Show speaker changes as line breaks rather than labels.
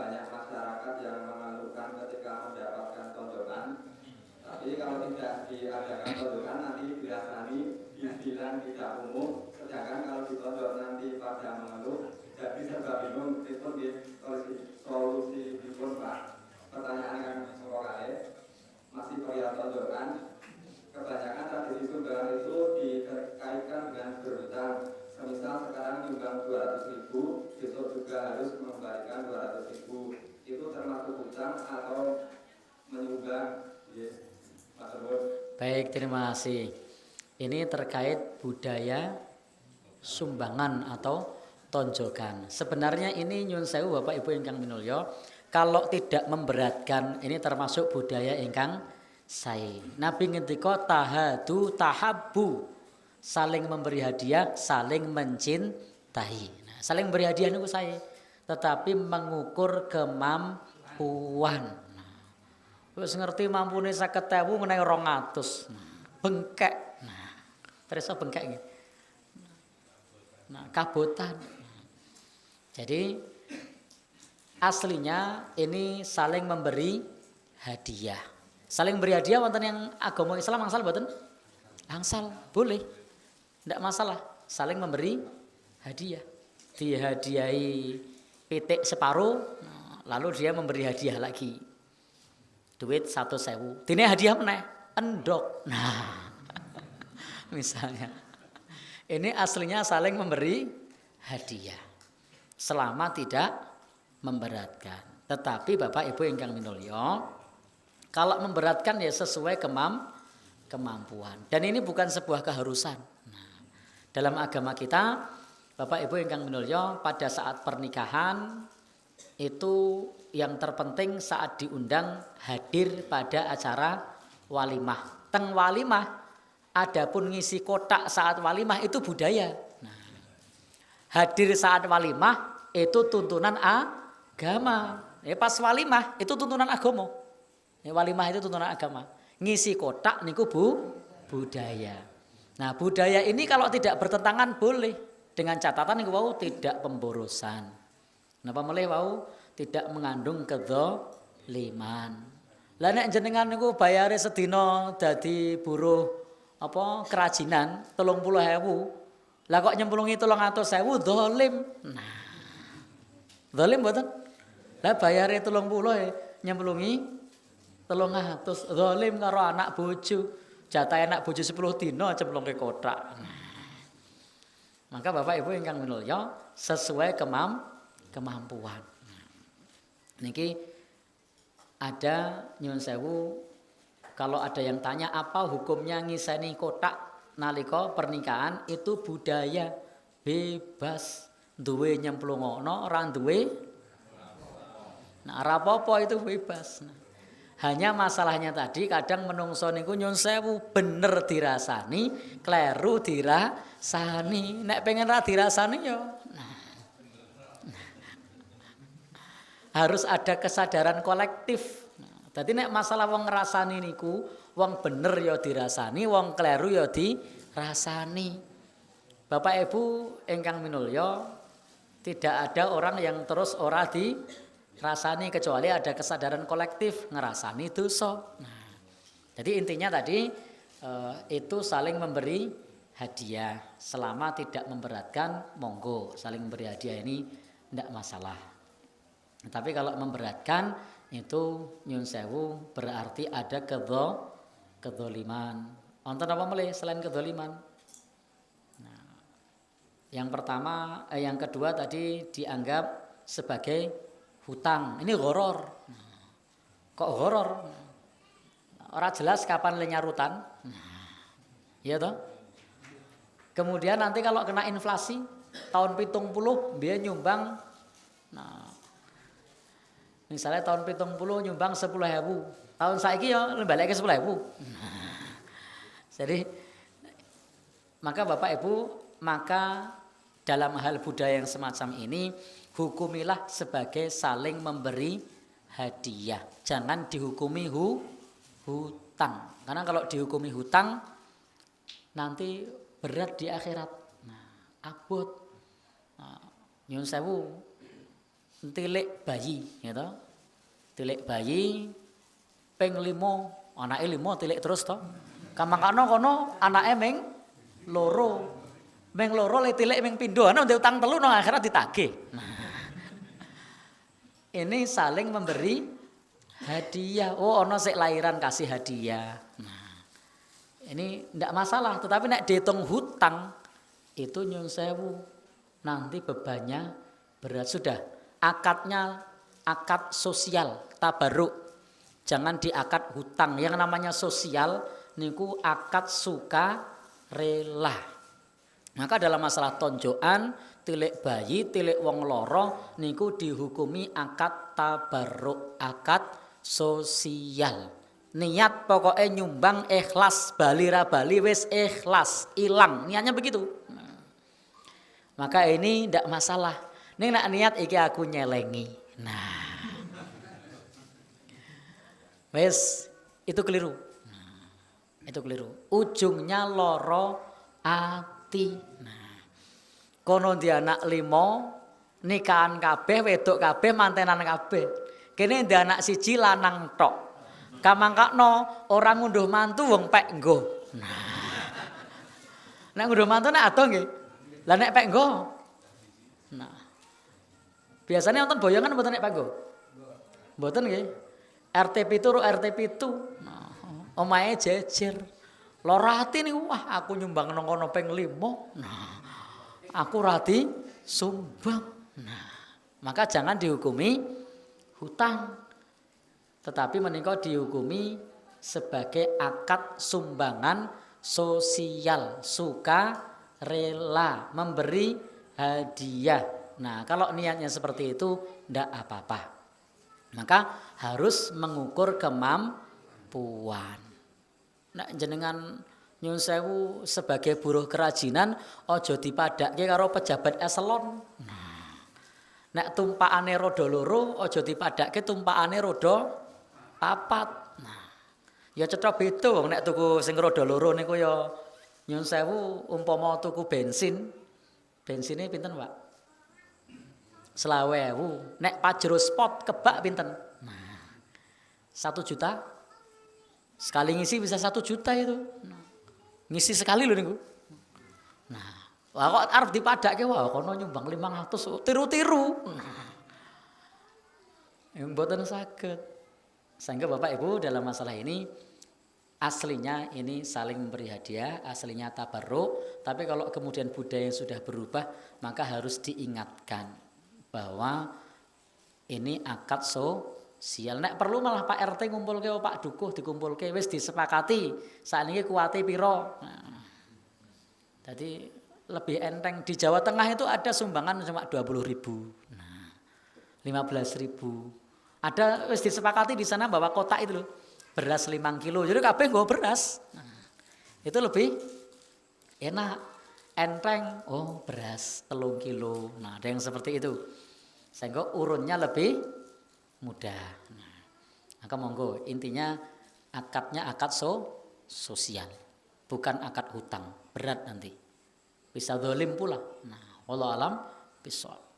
banyak masyarakat yang mengeluhkan ketika mendapatkan tonjokan. Tapi kalau tidak diadakan tonjokan nanti dirasani, dibilang tidak umum. Sedangkan kalau ditonjok nanti pada mengeluh, jadi serba bingung. Itu solusi pun Pak. Pertanyaan yang mengkali masih perihal tonjokan. Kebanyakan tradisi sumbangan itu dikaitkan dengan berhutang. Misal sekarang nyumbang 200.000, besok juga harus mengembalikan 200.000. Itu termasuk hutang atau menyumbang?
Baik, terima kasih. Ini terkait budaya sumbangan atau tonjokan. Sebenarnya ini nyun sewu Bapak Ibu ingkang minulya, kalau tidak memberatkan ini termasuk budaya ingkang sae. Nabi ngendika tahadu tahabbu, saling memberi hadiah, saling mencintai. Nah, saling memberi hadiah niku sae, tetapi mengukur kemampuan. Wis ngerti mampune 50.000 ngenai 200. Bengkek. Nah, terus bengkek nggih. Nah, kabotan. Jadi aslinya ini saling memberi hadiah. Saling memberi hadiah wonten yang agama Islam angsal mboten? Angsal, boleh. Tidak masalah. Saling memberi hadiah. Dihadiahi pitik separuh, lalu dia memberi hadiah lagi. Duit 100.000. Dene hadiah meneh, endok. Nah, misalnya. Ini aslinya saling memberi hadiah. Selama tidak memberatkan. Tetapi Bapak Ibu ingkang minulya, kalau memberatkan ya sesuai kemampuan. Dan ini bukan sebuah keharusan. Nah, dalam agama kita, Bapak Ibu ingkang minulya, pada saat pernikahan itu yang terpenting saat diundang hadir pada acara walimah. Teng walimah, adapun ngisi kotak saat walimah itu budaya. Nah, hadir saat walimah itu tuntunan agama. Pas walimah itu tuntunan agama. Walimah itu tuntunan agama. Ngisi kotak niku budaya. Nah, budaya ini kalau tidak bertentangan boleh, dengan catatan niku wau tidak pemborosan. Napa melih wau tidak mengandung kedzaliman. Lah nek jenengan niku bayare sedina dadi buruh apa kerajinan 30.000. Lah kok nyemplungi 300.000 zalim. Nah. Zalim mboten? Lah bayare 30 nyemplungi 300. Zalim karo anak bojo. Jatah anak bojo 10 dina cemplungke kotak. Nah. Maka Bapak Ibu ingkang minulya sesuai kemampuan. Niki ada nyuwun sewu, kalau ada yang tanya apa hukumnya ngiseni kotak nalika pernikahan, itu budaya bebas, duwe nyemplungono ora duwe. Nah, ora apa-apa itu bebas. Nah, hanya masalahnya tadi kadang menungso niku nyuwun sewu bener dirasani, kleru dirasani. Nek pengen ra dirasani ya harus ada kesadaran kolektif. Nah, dadi nek masalah wong ngrasani niku, wong bener ya dirasani, wong kleru ya dirasani. Bapak Ibu ingkang minulya, tidak ada orang yang terus ora dirasani kecuali ada kesadaran kolektif ngrasani dosa. Nah, jadi intinya tadi itu saling memberi hadiah, selama tidak memberatkan monggo, saling memberi hadiah ini tidak masalah. Tapi kalau memberatkan itu nyun sewu berarti ada kedzaliman. Wonten apa melih selain kedzaliman? Nah, yang kedua tadi dianggap sebagai hutang. Ini gharar. Nah, kok gharar? Ora jelas kapan le nyarutan. Nah, iya toh? Kemudian nanti kalau kena inflasi tahun 70 dia nyumbang. Nah, misalnya tahun 70 nyumbang 10.000, tahun saiki ya balik ke 10.000. Jadi maka Bapak Ibu, maka dalam hal budaya yang semacam ini hukumilah sebagai saling memberi hadiah. Jangan dihukumi hutang. Karena kalau dihukumi hutang nanti berat di akhirat. Nah, abot. Nah, nyun sewu tilik bayi, gitu. Tilik bayi, ping 5, anake 5 tilik terus to. Kamangkano kono anake ming loro. Ming loro le tilik ming pindho, ana ndek utang 3 nang akhirat ditagih. Nah. Ini saling memberi hadiah. Oh, ono sik lahiran kasih hadiah. Nah. Ini ndak masalah, tetapi nek dihitung hutang itu nyun sewu. Nanti bebannya berat sudah. Akadnya akad sosial, tabaruk. Jangan diakad hutang. Yang namanya sosial niku akad suka rela. Maka dalam masalah tonjokan, tilik bayi, tilik wong loro niku dihukumi akad tabarruk, akad sosial. Niat pokoknya nyumbang ikhlas, bali ra bali wis ikhlas, ilang. Niatnya begitu. Maka ini ndak masalah. Ning nak niat iki aku nyelengi. Nah. Wis itu keliru. Itu keliru. Ujungnya loro ati. Nah. Kono di anak 5, nikahan kabeh, wedok kabeh, mantenan kabeh. Kene di anak 1 lanang tok. Kamangkakno orang ngunduh mantu wong pek nggo. Nah. Nek ngunduh mantu nek ado nggih. Lah nek pek nggo. Nah. Biasanya nonton boyongan mboten nek pek nggo. Mboten nggih. RT 7 RT 7. Nah, omahe jejer. Lara ati niku wah aku nyumbang nang kono ping 5. Nah, aku rati sumbang. Nah, maka jangan dihukumi hutang. Tetapi menika dihukumi sebagai akad sumbangan sosial, suka rela, memberi hadiah. Nah, kalau niatnya seperti itu ndak apa-apa. Maka harus mengukur kemampuan. Nek jenengan nyun sewu sebagai buruh kerajinan aja dipadhakke karo pejabat eselon. Nah, nek tumpakane roda loro aja dipadhakke tumpakane roda 4. Nah, ya cetha beda wong nek tuku sing roda loro niku ya nyun sewu umpama tuku bensin. Bensine pinten, Pak? 20.000. Nek Pajero Sport kebak pinten? Nah, 1 juta. Sekali ngisi bisa 1 juta itu. Nah, ngisi sekali lho niku. Nah, wah kok arep dipadhakke wah kono nyumbang 500 tiru-tiru. Nah, yang mboten saged. Sehingga Bapak Ibu dalam masalah ini aslinya ini saling memberi hadiah, aslinya tabarruk, tapi kalau kemudian budaya yang sudah berubah maka harus diingatkan bahwa ini akad sosial. Nek perlu malah Pak RT ngumpulke Pak Dukuh dikumpulke wis disepakati sakniki kuwate pira. Nah, jadi lebih enteng di Jawa Tengah itu ada sumbangan cuma 20.000. Nah, 15.000. Ada wis disepakati di sana bahwa kotak itu loh beras 5 kilo. Jadi kabeh nggo beras. Nah, itu lebih enak, enteng. Oh, beras 3 kilo. Nah, ada yang seperti itu. Sehingga urunnya lebih mudah. Nah, maka monggo intinya akadnya akad sosial, bukan akad hutang. Berat nanti. Bisa zalim pula. Nah, wallahu alam bishawab.